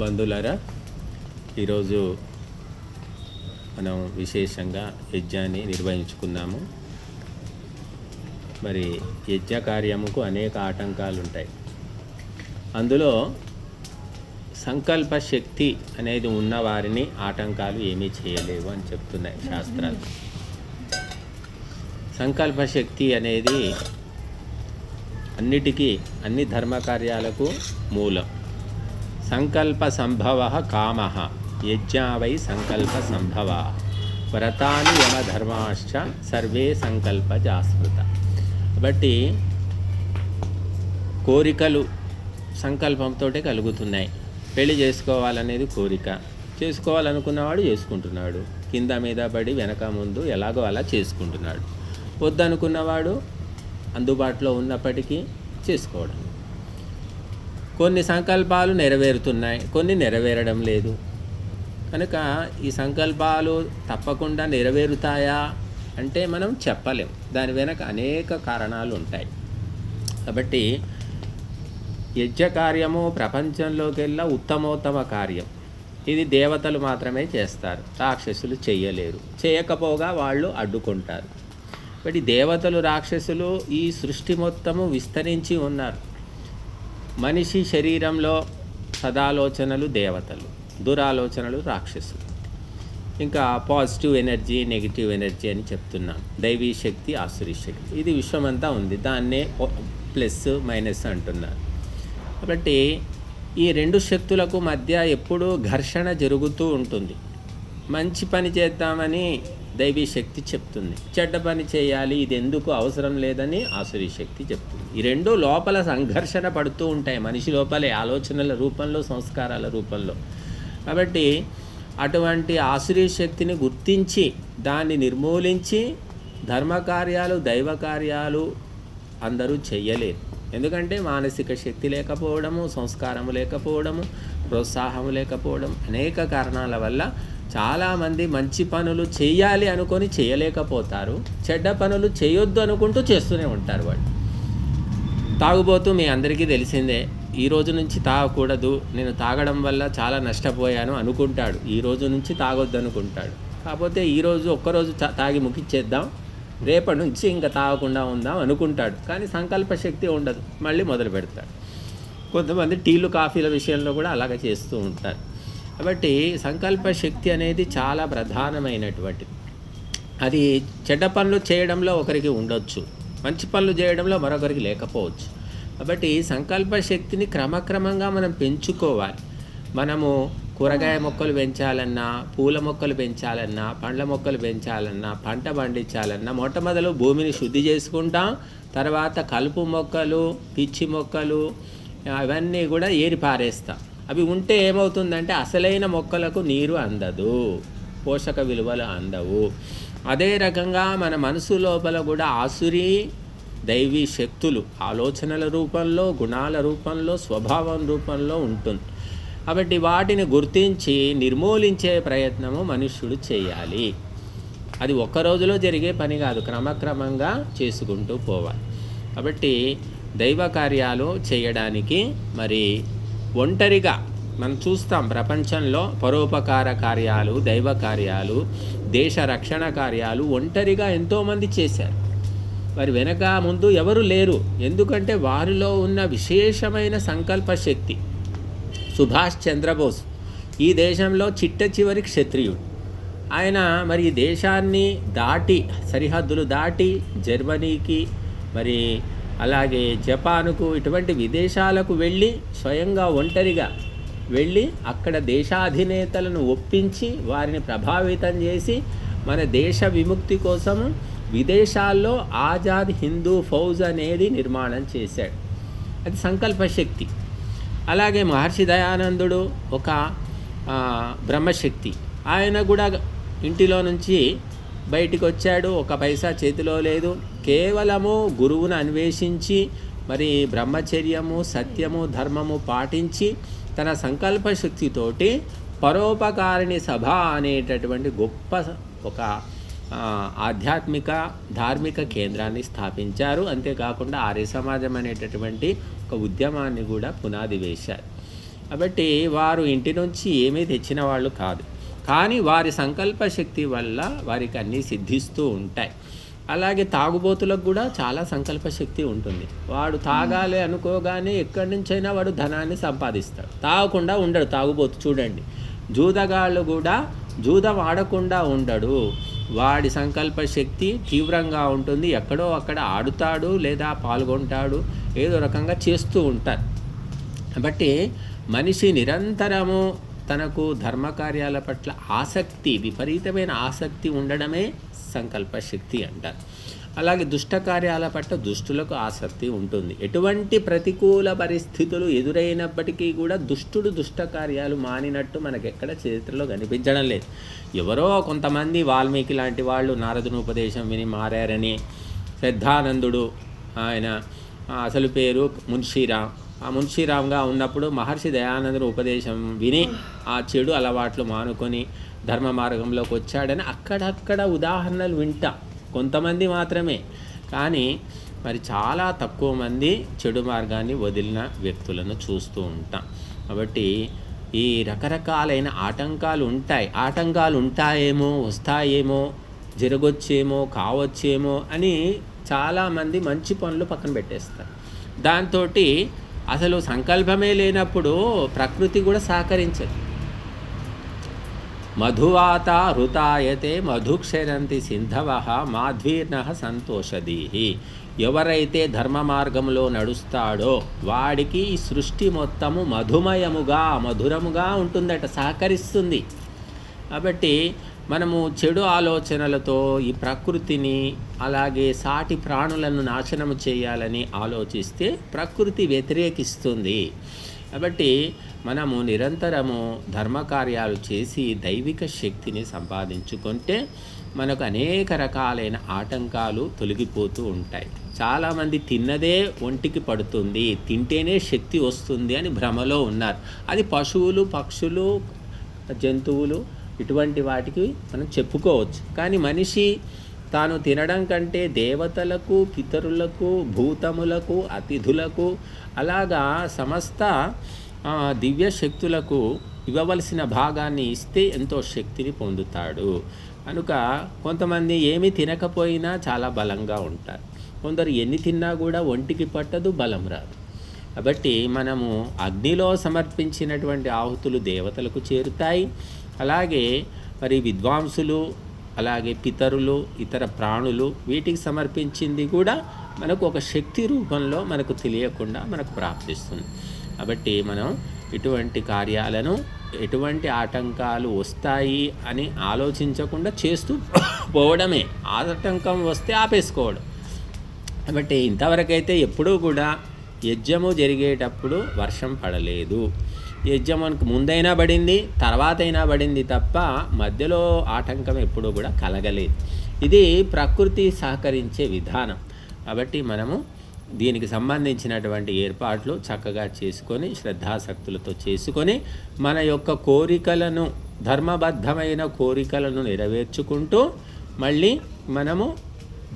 బంధువులారా, ఈరోజు మనం విశేషంగా యజ్ఞాన్ని నిర్వహించుకున్నాము. మరి యజ్ఞ కార్యముకు అనేక ఆటంకాలు ఉంటాయి. అందులో సంకల్ప శక్తి అనేది ఉన్నవారిని ఆటంకాలు ఏమీ చేయలేవు అని చెప్తున్నాయి శాస్త్రాలు. సంకల్ప శక్తి అనేది అన్ని ధర్మకార్యాలకు మూలం. సంకల్ప సంభవ కామ యజ్ఞావై సంకల్ప సంభవ వ్రతాని యమధర్మాశ్చ సర్వే సంకల్ప జాస్మృత. కాబట్టి కోరికలు సంకల్పంతో కలుగుతున్నాయి. పెళ్లి చేసుకోవాలనేది కోరిక, చేసుకోవాలనుకున్నవాడు చేసుకుంటున్నాడు, కింద మీద పడి వెనక ముందు ఎలాగో అలా చేసుకుంటున్నాడు. వద్దనుకున్నవాడు అందుబాటులో ఉన్నప్పటికీ చేసుకోవడం. కొన్ని సంకల్పాలు నెరవేరుతున్నాయి, కొన్ని నెరవేరడం లేదు. కనుక ఈ సంకల్పాలు తప్పకుండా నెరవేరుతాయా అంటే మనం చెప్పలేం. దాని వెనక అనేక కారణాలు ఉంటాయి. కాబట్టి యజ్ఞ కార్యము ప్రపంచంలోకెల్లా ఉత్తమోత్తమ కార్యం. ఇది దేవతలు మాత్రమే చేస్తారు, రాక్షసులు చేయలేరు. చేయకపోగా వాళ్ళు అడ్డుకుంటారు. కాబట్టి దేవతలు రాక్షసులు ఈ సృష్టి మొత్తము విస్తరించి ఉన్నారు. మనిషి శరీరంలో సదాలోచనలు దేవతలు, దురాలోచనలు రాక్షసులు. ఇంకా పాజిటివ్ ఎనర్జీ, నెగిటివ్ ఎనర్జీ అని చెప్తున్నాం. దైవీ శక్తి, ఆసురీ శక్తి, ఇది విశ్వమంతా ఉంది. దాన్నే ప్లస్ మైనస్ అంటున్నారు. కాబట్టి ఈ రెండు శక్తులకు మధ్య ఎప్పుడూ ఘర్షణ జరుగుతూ ఉంటుంది. మంచి పని చేద్దామని దైవీ శక్తి చెప్తుంది, చెడ్డ పని చేయాలి, ఇది ఎందుకు అవసరం లేదని ఆసురీ శక్తి చెప్తుంది. ఈ రెండు లోపల సంఘర్షణ పడుతూ ఉంటాయి, మనిషి లోపలే, ఆలోచనల రూపంలో, సంస్కారాల రూపంలో. కాబట్టి అటువంటి ఆసురీ శక్తిని గుర్తించి దాన్ని నిర్మూలించి ధర్మకార్యాలు, దైవ కార్యాలు అందరూ చెయ్యలేరు. ఎందుకంటే మానసిక శక్తి లేకపోవడము, సంస్కారము లేకపోవడము, ప్రోత్సాహము లేకపోవడం, అనేక కారణాల వల్ల చాలామంది మంచి పనులు చేయాలి అనుకొని చేయలేకపోతారు. చెడ్డ పనులు చేయొద్దు అనుకుంటూ చేస్తూనే ఉంటారు. వాళ్ళు తాగుబోతూ మీ అందరికీ తెలిసిందే. ఈ రోజు నుంచి తాగకూడదు, నేను తాగడం వల్ల చాలా నష్టపోయాను అనుకుంటాడు. ఈ రోజు నుంచి తాగొద్దు అనుకుంటాడు. కాకపోతే ఈరోజు ఒక్కరోజు తాగి ముగిచ్చేద్దాం, రేపటి నుంచి ఇంకా తాగకుండా ఉందాం అనుకుంటాడు. కానీ సంకల్ప శక్తి ఉండదు, మళ్ళీ మొదలు పెడతాడు. కొంతమంది టీలు, కాఫీల విషయంలో కూడా అలాగే చేస్తూ ఉంటారు. కాబట్టి సంకల్ప శక్తి అనేది చాలా ప్రధానమైనటువంటిది. అది చెడ్డ పనులు చేయడంలో ఒకరికి ఉండొచ్చు, మంచి పనులు చేయడంలో మరొకరికి లేకపోవచ్చు. కాబట్టి సంకల్ప శక్తిని క్రమక్రమంగా మనం పెంచుకోవాలి. మనము కూరగాయ మొక్కలు పెంచాలన్నా, పూల మొక్కలు పెంచాలన్నా, పండ్ల మొక్కలు పెంచాలన్నా, పంట పండించాలన్నా మొట్టమొదలు భూమిని శుద్ధి చేసుకుంటాం. తర్వాత కలుపు మొక్కలు, పిచ్చి మొక్కలు అవన్నీ కూడా ఏరి పారేస్తాం. అవి ఉంటే ఏమవుతుందంటే అసలైన మొక్కలకు నీరు అందదు, పోషక విలువలు అందవు. అదే రకంగా మన మనసు లోపల కూడా ఆసురీ దైవీ శక్తులు ఆలోచనల రూపంలో, గుణాల రూపంలో, స్వభావం రూపంలో ఉంటుంది. కాబట్టి వాటిని గుర్తించి నిర్మూలించే ప్రయత్నము మనుష్యుడు చేయాలి. అది ఒక్క రోజులో జరిగే పని కాదు, క్రమక్రమంగా చేసుకుంటూ పోవాలి. కాబట్టి దైవ కార్యాలు చేయడానికి మరి ఒంటరిగా మనం చూస్తాం. ప్రపంచంలో పరోపకార కార్యాలు, దైవ కార్యాలు, దేశ రక్షణ కార్యాలు ఒంటరిగా ఎంతోమంది చేశారు. వారి వెనక ముందు ఎవరు లేరు. ఎందుకంటే వారిలో ఉన్న విశేషమైన సంకల్ప శక్తి. సుభాష్ చంద్రబోస్ ఈ దేశంలో చిట్ట చివరి క్షత్రియుడు. ఆయన మరి ఈ దేశాన్ని దాటి, సరిహద్దులు దాటి జర్మనీకి, మరి అలాగే జపాన్కు, ఇటువంటి విదేశాలకు వెళ్ళి స్వయంగా ఒంటరిగా వెళ్ళి అక్కడ దేశాధినేతలను ఒప్పించి వారిని ప్రభావితం చేసి మన దేశ విముక్తి కోసం విదేశాల్లో ఆజాద్ హిందూ ఫౌజ్ అనేది నిర్మాణం చేశాడు. అది సంకల్ప శక్తి. అలాగే మహర్షి దయానందుడు ఒక బ్రహ్మశక్తి. ఆయన కూడా ఇంటిలో నుంచి బయటికి వచ్చాడు, ఒక పైసా చేతిలో లేదు, కేవలము గురువును అన్వేషించి మరి బ్రహ్మచర్యము, సత్యము, ధర్మము పాటించి తన సంకల్ప శక్తితోటి పరోపకారిణి సభ అనేటటువంటి గొప్ప ఒక ఆధ్యాత్మిక ధార్మిక కేంద్రాన్ని స్థాపించారు. అంతేకాకుండా ఆర్య సమాజం అనేటటువంటి ఒక ఉద్యమాన్ని కూడా పునాది వేశారు. కాబట్టి వారు ఇంటి నుంచి ఏమీ తెచ్చిన వాళ్ళు కాదు, కానీ వారి సంకల్ప శక్తి వల్ల వారికి అన్నీ సిద్ధిస్తూ ఉంటాయి. అలాగే తాగుబోతులకు కూడా చాలా సంకల్ప శక్తి ఉంటుంది. వాడు తాగాలి అనుకోగానే ఎక్కడి నుంచైనా వాడు ధనాన్ని సంపాదిస్తాడు. తాగకుండా ఉండడు తాగుబోతు. చూడండి, జూదగాళ్ళు కూడా జూదం ఆడకుండా ఉండడు. వాడి సంకల్ప శక్తి తీవ్రంగా ఉంటుంది. ఎక్కడో అక్కడ ఆడుతాడు లేదా పాల్గొంటాడు, ఏదో రకంగా చేస్తూ ఉంటారు. కాబట్టి మనిషి నిరంతరము తనకు ధర్మకార్యాల పట్ల ఆసక్తి, విపరీతమైన ఆసక్తి ఉండడమే సంకల్ప శక్తి అంటారు. అలాగే దుష్ట కార్యాల పట్ల దుష్టులకు ఆసక్తి ఉంటుంది. ఎటువంటి ప్రతికూల పరిస్థితులు ఎదురైనప్పటికీ కూడా దుష్టుడు దుష్ట కార్యాలు మానినట్టు మనకెక్కడ చరిత్రలో కనిపించడం లేదు. ఎవరో కొంతమంది వాల్మీకి లాంటి వాళ్ళు నారదుని ఉపదేశం విని మారారని, శ్రద్ధానందుడు ఆయన అసలు పేరు మున్షీరామ్, ఆ మున్షీరామ్గా ఉన్నప్పుడు మహర్షి దయానందుని ఉపదేశం విని ఆ చెడు అలవాట్లు మానుకొని ధర్మ మార్గంలోకి వచ్చాడని అక్కడక్కడ ఉదాహరణలు వింటాం. కొంతమంది మాత్రమే, కానీ మరి చాలా తక్కువ మంది చెడు మార్గాన్ని వదిలిన వ్యక్తులను చూస్తూ ఉంటాం. కాబట్టి ఈ రకరకాలైన ఆటంకాలు ఉంటాయేమో, వస్తాయేమో, జరగొచ్చేమో, కావచ్చేమో అని చాలామంది మంచి పనులు పక్కన పెట్టేస్తారు. దాంతో అసలు సంకల్పమే లేనప్పుడు ప్రకృతి కూడా సహకరించదు. మధువాత హృతాయతే మధుక్షరంతి సింధవ మాధ్వీర్ణ సంతోషదీహి. ఎవరైతే ధర్మ మార్గంలో నడుస్తాడో వాడికి ఈ సృష్టి మొత్తము మధురముగా ఉంటుందట, సహకరిస్తుంది. కాబట్టి మనము చెడు ఆలోచనలతో ఈ ప్రకృతిని అలాగే సాటి ప్రాణులను నాశనము చేయాలని ఆలోచిస్తే ప్రకృతి వ్యతిరేకిస్తుంది. కాబట్టి మనము నిరంతరము ధర్మకార్యాలు చేసి దైవిక శక్తిని సంపాదించుకుంటే మనకు అనేక రకాలైన ఆటంకాలు తొలగిపోతూ ఉంటాయి. చాలామంది తిన్నదే ఒంటికి పడుతుంది, తింటేనే శక్తి వస్తుంది అని భ్రమలో ఉన్నారు. అది పశువులు, పక్షులు, జంతువులు ఇటువంటి వాటికి మనం చెప్పుకోవచ్చు. కానీ మనిషి తాను తినడం కంటే దేవతలకు, పితరులకు, భూతములకు, అతిథులకు అలాగా సమస్త దివ్య శక్తులకు ఇవ్వవలసిన భాగాన్ని ఇస్తే ఎంతో శక్తిని పొందుతాడు. కనుక కొంతమంది ఏమి తినకపోయినా చాలా బలంగా ఉంటారు. కొందరు ఎన్ని తిన్నా కూడా ఒంటికి పట్టదు, బలం రాదు. కాబట్టి మనము అగ్నిలో సమర్పించినటువంటి ఆహుతులు దేవతలకు చేరుతాయి. అలాగే మరి విద్వాంసులు, అలాగే పితరులు, ఇతర ప్రాణులు వీటికి సమర్పించింది కూడా మనకు ఒక శక్తి రూపంలో మనకు తెలియకుండా మనకు ప్రాప్తిస్తుంది. కాబట్టి మనం ఇటువంటి కార్యాలను, ఎటువంటి ఆటంకాలు వస్తాయి అని ఆలోచించకుండా చేస్తూ పోవడమే. ఆటంకం వస్తే ఆపేసుకోవడం. కాబట్టి ఇంతవరకైతే ఎప్పుడూ కూడా యజ్ఞము జరిగేటప్పుడు వర్షం పడలేదు. యజ్ఞమునికి ముందైనా పడింది, తర్వాత అయినా పడింది తప్ప మధ్యలో ఆటంకం ఎప్పుడూ కూడా కలగలేదు. ఇది ప్రకృతి సహకరించే విధానం. కాబట్టి మనము దీనికి సంబంధించినటువంటి ఏర్పాట్లు చక్కగా చేసుకొని, శ్రద్ధాశక్తులతో చేసుకొని మన యొక్క కోరికలను, ధర్మబద్ధమైన కోరికలను నెరవేర్చుకుంటూ మళ్ళీ మనము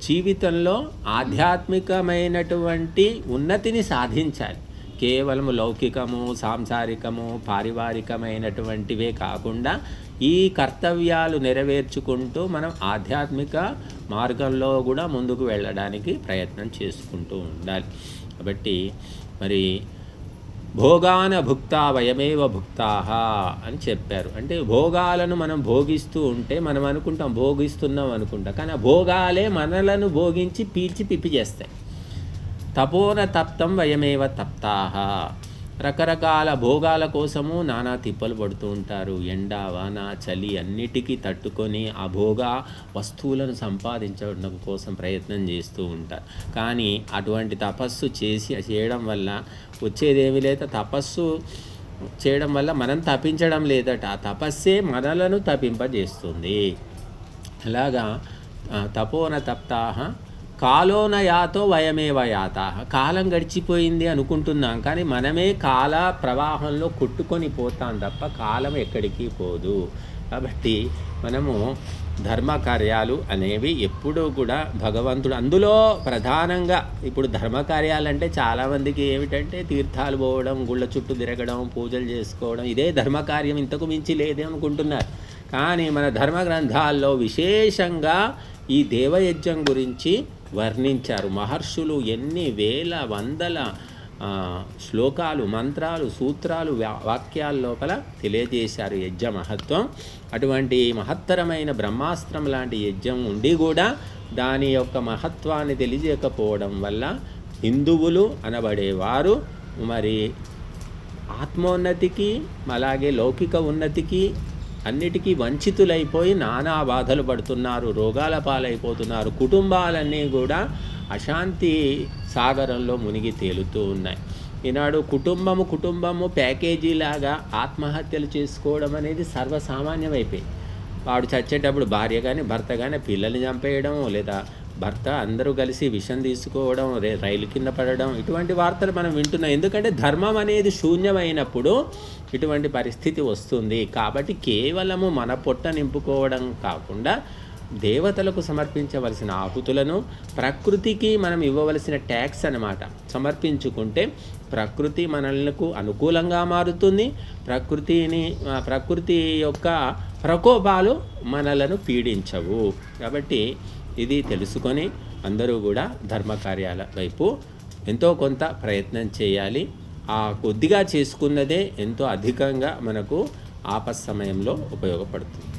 జీవితంలో ఆధ్యాత్మికమైనటువంటి ఉన్నతిని సాధించాలి. కేవలం లౌకికము, సాంసారికము, పారివారికమైనటువంటివే కాకుండా ఈ కర్తవ్యాలు నెరవేర్చుకుంటూ మనం ఆధ్యాత్మిక మార్గంలో కూడా ముందుకు వెళ్ళడానికి ప్రయత్నం చేసుకుంటూ ఉండాలి. కాబట్టి మరి భోగాన భుక్తా వయమేవ భుక్తాహ అని చెప్పారు. అంటే భోగాలను మనం భోగిస్తూ ఉంటే మనం అనుకుంటాం భోగిస్తున్నాం అనుకుంటాం, కానీ ఆ భోగాలే మనలను భోగించి పీల్చి పిప్పి చేస్తాయి. తపోన తప్తం వయమేవ తప్తాహ. రకరకాల భోగాల కోసము నానా తిప్పలు పడుతూ ఉంటారు. ఎండ, వాన, చలి అన్నిటికీ తట్టుకొని ఆ భోగ వస్తువులను సంపాదించడం కోసం ప్రయత్నం చేస్తూ ఉంటారు. కానీ అటువంటి తపస్సు చేయడం వల్ల వచ్చేదేమీ లేదు. తపస్సు చేయడం వల్ల మనం తపించడం లేదట, ఆ తపస్సే మనలను తపింపజేస్తుంది. అలాగా తపోన తప్తాహ కాలోన యాతో వయమేవ యాతాహ. కాలం గడిచిపోయింది అనుకుంటున్నాం, కానీ మనమే కాల ప్రవాహంలో కొట్టుకొని పోతాం తప్ప కాలం ఎక్కడికి పోదు. కాబట్టి మనము ధర్మ కార్యాలు అనేవి ఎప్పుడూ కూడా భగవంతుడు అందులో ప్రధానంగా ఇప్పుడు ధర్మ కార్యాలంటే చాలామందికి ఏమిటంటే తీర్థాలు పోవడం, గుళ్ళ చుట్టూ తిరగడం, పూజలు చేసుకోవడం, ఇదే ధర్మకార్యం, ఇంతకు మించి లేదే అనుకుంటున్నారు. కానీ మన ధర్మ గ్రంథాల్లో విశేషంగా ఈ దేవయజ్ఞం గురించి వర్ణించారు. మహర్షులు ఎన్ని వేల వందల శ్లోకాలు, మంత్రాలు, సూత్రాలు, వాక్యాల లోపల తెలియజేశారు యజ్ఞ మహత్వం. అటువంటి మహత్తరమైన బ్రహ్మాస్త్రం లాంటి యజ్ఞం ఉండి కూడా దాని యొక్క మహత్వాన్ని తెలియజేయకపోవడం వల్ల హిందువులు అనబడేవారు మరి ఆత్మోన్నతికి అలాగే లౌకిక ఉన్నతికి అన్నిటికీ వంచితులైపోయి నానా బాధలు పడుతున్నారు, రోగాల పాలైపోతున్నారు. కుటుంబాలన్నీ కూడా అశాంతి సాగరంలో మునిగి తేలుతూ ఉన్నాయి. ఈనాడు కుటుంబము ప్యాకేజీలాగా ఆత్మహత్యలు చేసుకోవడం అనేది సర్వసామాన్యమైపోయింది. వాడు చచ్చేటప్పుడు భార్య కానీ భర్త కానీ పిల్లల్ని చంపేయడం, లేదా భర్త అందరూ కలిసి విషం తీసుకోవడం, రైలు కింద పడడం, ఇటువంటి వార్తలు మనం వింటున్నాం. ఎందుకంటే ధర్మం అనేది శూన్యమైనప్పుడు ఇటువంటి పరిస్థితి వస్తుంది. కాబట్టి కేవలము మన పొట్ట నింపుకోవడం కాకుండా దేవతలకు సమర్పించవలసిన ఆహుతులను, ప్రకృతికి మనం ఇవ్వవలసిన ట్యాక్స్ అన్నమాట సమర్పించుకుంటే ప్రకృతి మనలకు అనుకూలంగా మారుతుంది. ప్రకృతి యొక్క ప్రకోపాలు మనలను పీడించవు. కాబట్టి ఇది తెలుసుకొని అందరూ కూడా ధర్మకార్యాల వైపు ఎంతో కొంత ప్రయత్నం చేయాలి. ఆ కొద్దిగా చేసుకున్నదే ఎంతో అధికంగా మనకు ఆపత్ సమయంలో ఉపయోగపడుతుంది.